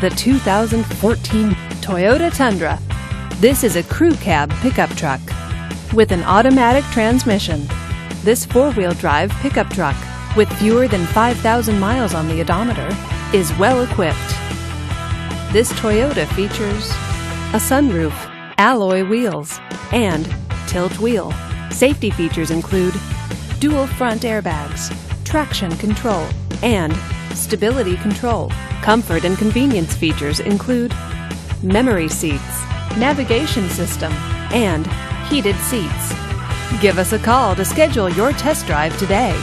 the 2014 Toyota Tundra. This is a crew cab pickup truck with an automatic transmission. This four-wheel drive pickup truck, with fewer than 5,000 miles on the odometer, is well equipped. This Toyota features a sunroof, alloy wheels, and tilt wheel. Safety features include dual front airbags, traction control, and stability control. Comfort and convenience features include memory seats, navigation system, and heated seats. Give us a call to schedule your test drive today.